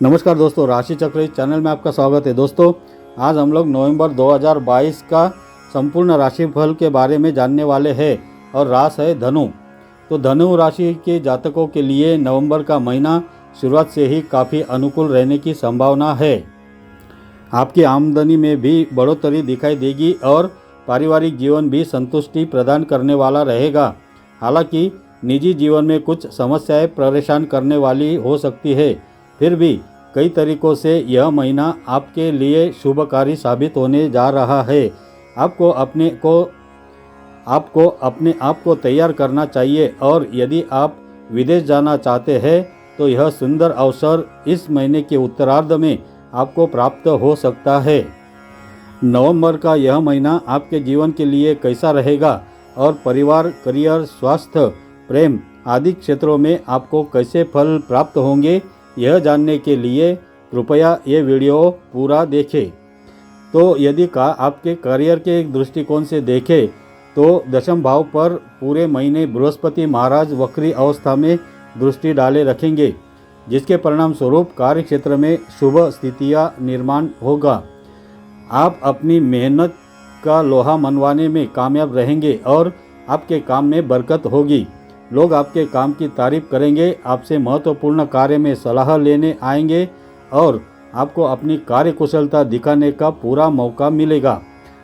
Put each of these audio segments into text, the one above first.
नमस्कार दोस्तों, राशि चक्र इस चैनल में आपका स्वागत है। दोस्तों, आज हम लोग नवंबर 2022 का संपूर्ण राशिफल के बारे में जानने वाले हैं और राशि है धनु। तो धनु राशि के जातकों के लिए नवंबर का महीना शुरुआत से ही काफ़ी अनुकूल रहने की संभावना है। आपकी आमदनी में भी बढ़ोतरी दिखाई देगी और पारिवारिक जीवन भी संतुष्टि प्रदान करने वाला रहेगा। हालांकि निजी जीवन में कुछ समस्याएं परेशान करने वाली हो सकती है, फिर भी कई तरीकों से यह महीना आपके लिए शुभकारी साबित होने जा रहा है। आपको अपने आप को तैयार करना चाहिए और यदि आप विदेश जाना चाहते हैं तो यह सुंदर अवसर इस महीने के उत्तरार्ध में आपको प्राप्त हो सकता है। नवंबर का यह महीना आपके जीवन के लिए कैसा रहेगा और परिवार, करियर, स्वास्थ्य, प्रेम आदि क्षेत्रों में आपको कैसे फल प्राप्त होंगे, यह जानने के लिए कृपया ये वीडियो पूरा देखें। तो यदि आपके करियर के दृष्टिकोण से देखें तो दशम भाव पर पूरे महीने बृहस्पति महाराज वक्री अवस्था में दृष्टि डाले रखेंगे, जिसके परिणाम स्वरूप कार्य क्षेत्र में शुभ स्थितियां निर्माण होगा। आप अपनी मेहनत का लोहा मनवाने में कामयाब रहेंगे और आपके काम में बरकत होगी। लोग आपके काम की तारीफ करेंगे, आपसे महत्वपूर्ण कार्य में सलाह लेने आएंगे और आपको अपनी कार्यकुशलता दिखाने का पूरा मौका मिलेगा।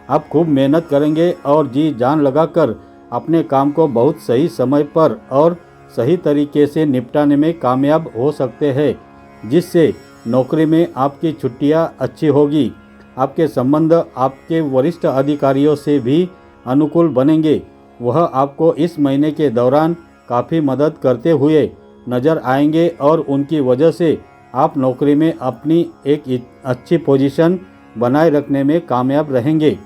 आप खूब मेहनत करेंगे और जी जान लगाकर अपने काम को बहुत सही समय पर और सही तरीके से निपटाने में कामयाब हो सकते हैं, जिससे नौकरी में आपकी छुट्टियां अच्छी होगी। आपके संबंध आपके वरिष्ठ अधिकारियों से भी अनुकूल बनेंगे। वह आपको इस महीने के दौरान काफ़ी मदद करते हुए नज़र आएंगे और उनकी वजह से आप नौकरी में अपनी एक अच्छी पोजीशन बनाए रखने में कामयाब रहेंगे।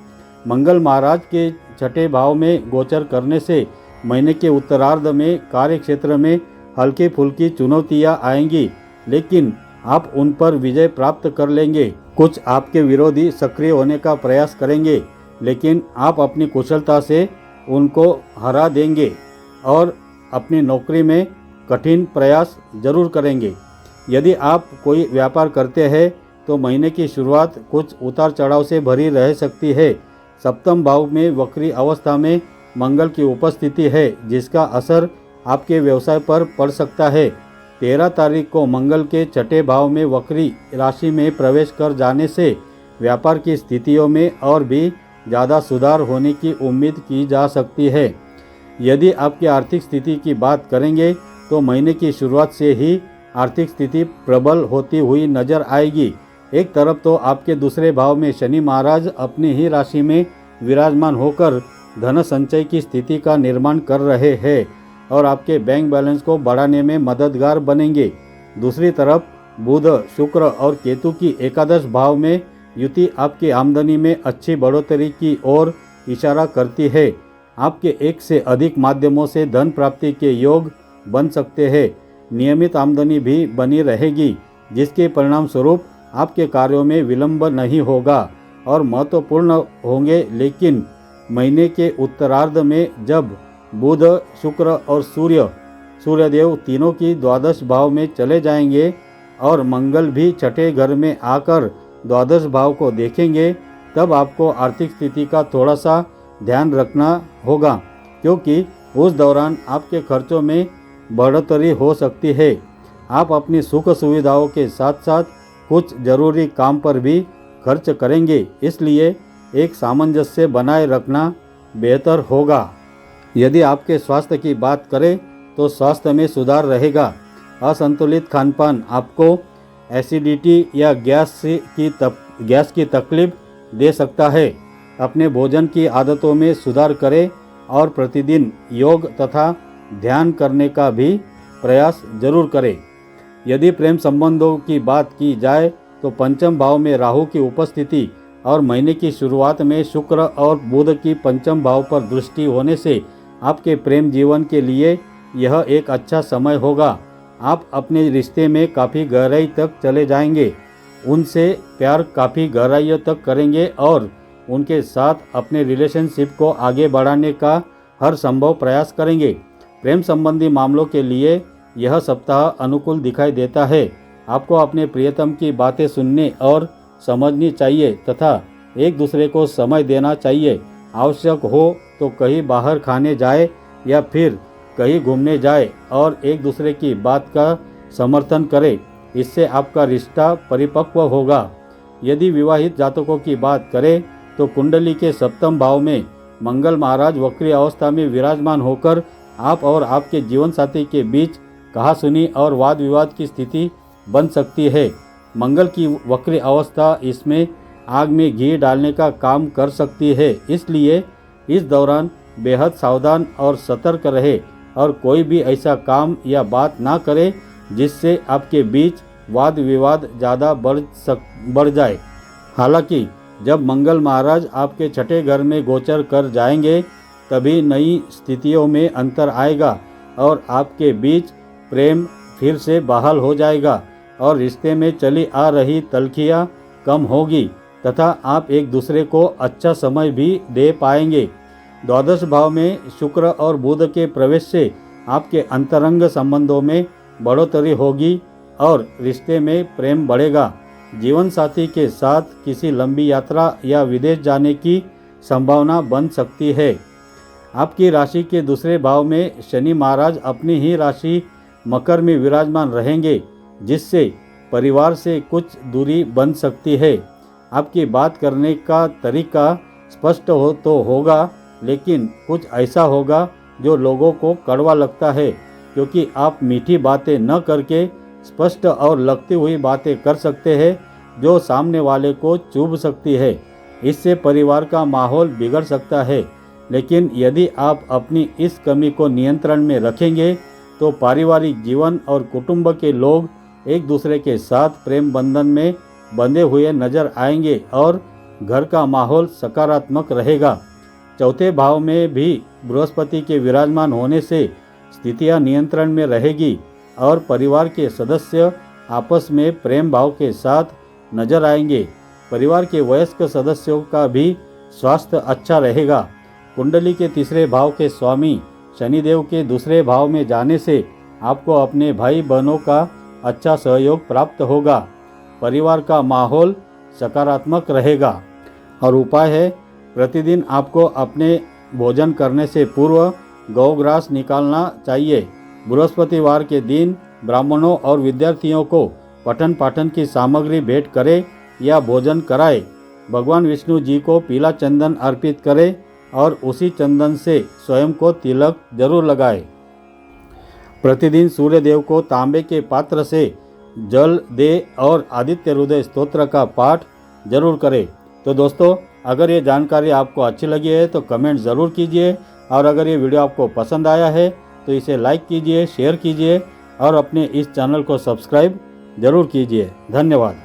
मंगल महाराज के छठे भाव में गोचर करने से महीने के उत्तरार्ध में कार्य क्षेत्र में हल्की फुल्की चुनौतियां आएंगी, लेकिन आप उन पर विजय प्राप्त कर लेंगे। कुछ आपके विरोधी सक्रिय होने का प्रयास करेंगे, लेकिन आप अपनी कुशलता से उनको हरा देंगे और अपनी नौकरी में कठिन प्रयास जरूर करेंगे। यदि आप कोई व्यापार करते हैं तो महीने की शुरुआत कुछ उतार चढ़ाव से भरी रह सकती है। सप्तम भाव में वक्री अवस्था में मंगल की उपस्थिति है, जिसका असर आपके व्यवसाय पर पड़ सकता है। 13 तारीख को मंगल के छठे भाव में वक्री राशि में प्रवेश कर जाने से व्यापार की स्थितियों में और भी ज़्यादा सुधार होने की उम्मीद की जा सकती है। यदि आपकी आर्थिक स्थिति की बात करेंगे तो महीने की शुरुआत से ही आर्थिक स्थिति प्रबल होती हुई नजर आएगी। एक तरफ तो आपके दूसरे भाव में शनि महाराज अपनी ही राशि में विराजमान होकर धन संचय की स्थिति का निर्माण कर रहे हैं और आपके बैंक बैलेंस को बढ़ाने में मददगार बनेंगे। दूसरी तरफ बुध, शुक्र और केतु की एकादश भाव में युति आपकी आमदनी में अच्छी बढ़ोतरी की ओर इशारा करती है। आपके एक से अधिक माध्यमों से धन प्राप्ति के योग बन सकते हैं। नियमित आमदनी भी बनी रहेगी, जिसके परिणाम स्वरूप आपके कार्यों में विलंब नहीं होगा और महत्वपूर्ण होंगे। लेकिन महीने के उत्तरार्ध में जब बुध, शुक्र और सूर्यदेव तीनों की द्वादश भाव में चले जाएंगे और मंगल भी छठे घर में आकर द्वादश भाव को देखेंगे, तब आपको आर्थिक स्थिति का थोड़ा सा ध्यान रखना होगा, क्योंकि उस दौरान आपके खर्चों में बढ़ोतरी हो सकती है। आप अपनी सुख सुविधाओं के साथ साथ कुछ जरूरी काम पर भी खर्च करेंगे, इसलिए एक सामंजस्य बनाए रखना बेहतर होगा। यदि आपके स्वास्थ्य की बात करें तो स्वास्थ्य में सुधार रहेगा। असंतुलित खानपान आपको एसिडिटी या गैस की तकलीफ दे सकता है। अपने भोजन की आदतों में सुधार करें और प्रतिदिन योग तथा ध्यान करने का भी प्रयास जरूर करें। यदि प्रेम संबंधों की बात की जाए तो पंचम भाव में राहु की उपस्थिति और महीने की शुरुआत में शुक्र और बुध की पंचम भाव पर दृष्टि होने से आपके प्रेम जीवन के लिए यह एक अच्छा समय होगा। आप अपने रिश्ते में काफ़ी गहराई तक चले जाएंगे, उनसे प्यार काफ़ी गहराइयों तक करेंगे और उनके साथ अपने रिलेशनशिप को आगे बढ़ाने का हर संभव प्रयास करेंगे। प्रेम संबंधी मामलों के लिए यह सप्ताह अनुकूल दिखाई देता है। आपको अपने प्रियतम की बातें सुनने और समझनी चाहिए तथा एक दूसरे को समय देना चाहिए। आवश्यक हो तो कहीं बाहर खाने जाए या फिर कहीं घूमने जाए और एक दूसरे की बात का समर्थन करें। इससे आपका रिश्ता परिपक्व होगा। यदि विवाहित जातकों की बात करें तो कुंडली के सप्तम भाव में मंगल महाराज वक्री अवस्था में विराजमान होकर आप और आपके जीवन साथी के बीच कहासुनी और वाद विवाद की स्थिति बन सकती है। मंगल की वक्री अवस्था इसमें आग में घी डालने का काम कर सकती है। इसलिए इस दौरान बेहद सावधान और सतर्क रहे और कोई भी ऐसा काम या बात ना करे जिससे आपके बीच वाद विवाद ज़्यादा बढ़ जाए। हालांकि जब मंगल महाराज आपके छठे घर में गोचर कर जाएंगे तभी नई स्थितियों में अंतर आएगा और आपके बीच प्रेम फिर से बहाल हो जाएगा और रिश्ते में चली आ रही तल्खियाँ कम होगी तथा आप एक दूसरे को अच्छा समय भी दे पाएंगे। द्वादश भाव में शुक्र और बुध के प्रवेश से आपके अंतरंग संबंधों में बढ़ोतरी होगी और रिश्ते में प्रेम बढ़ेगा। जीवन साथी के साथ किसी लंबी यात्रा या विदेश जाने की संभावना बन सकती है। आपकी राशि के दूसरे भाव में शनि महाराज अपनी ही राशि मकर में विराजमान रहेंगे, जिससे परिवार से कुछ दूरी बन सकती है। आपकी बात करने का तरीका स्पष्ट हो तो होगा, लेकिन कुछ ऐसा होगा जो लोगों को कड़वा लगता है, क्योंकि आप मीठी बातें न करके स्पष्ट और लगती हुई बातें कर सकते हैं जो सामने वाले को चुभ सकती है। इससे परिवार का माहौल बिगड़ सकता है। लेकिन यदि आप अपनी इस कमी को नियंत्रण में रखेंगे तो पारिवारिक जीवन और कुटुंब के लोग एक दूसरे के साथ प्रेम बंधन में बंधे हुए नजर आएंगे और घर का माहौल सकारात्मक रहेगा। चौथे भाव में भी बृहस्पति के विराजमान होने से स्थितियां नियंत्रण में रहेगी और परिवार के सदस्य आपस में प्रेम भाव के साथ नजर आएंगे। परिवार के वयस्क सदस्यों का भी स्वास्थ्य अच्छा रहेगा। कुंडली के तीसरे भाव के स्वामी शनिदेव के दूसरे भाव में जाने से आपको अपने भाई बहनों का अच्छा सहयोग प्राप्त होगा। परिवार का माहौल सकारात्मक रहेगा। और उपाय है, प्रतिदिन आपको अपने भोजन करने से पूर्व गौग्रास निकालना चाहिए। बृहस्पतिवार के दिन ब्राह्मणों और विद्यार्थियों को पठन पाठन की सामग्री भेंट करें या भोजन कराएं। भगवान विष्णु जी को पीला चंदन अर्पित करें और उसी चंदन से स्वयं को तिलक जरूर लगाएं। प्रतिदिन सूर्य देव को तांबे के पात्र से जल दे और आदित्य हृदय स्तोत्र का पाठ जरूर करें। तो दोस्तों, अगर ये जानकारी आपको अच्छी लगी है तो कमेंट ज़रूर कीजिए, और अगर ये वीडियो आपको पसंद आया है तो इसे लाइक कीजिए, शेयर कीजिए और अपने इस चैनल को सब्सक्राइब जरूर कीजिए। धन्यवाद।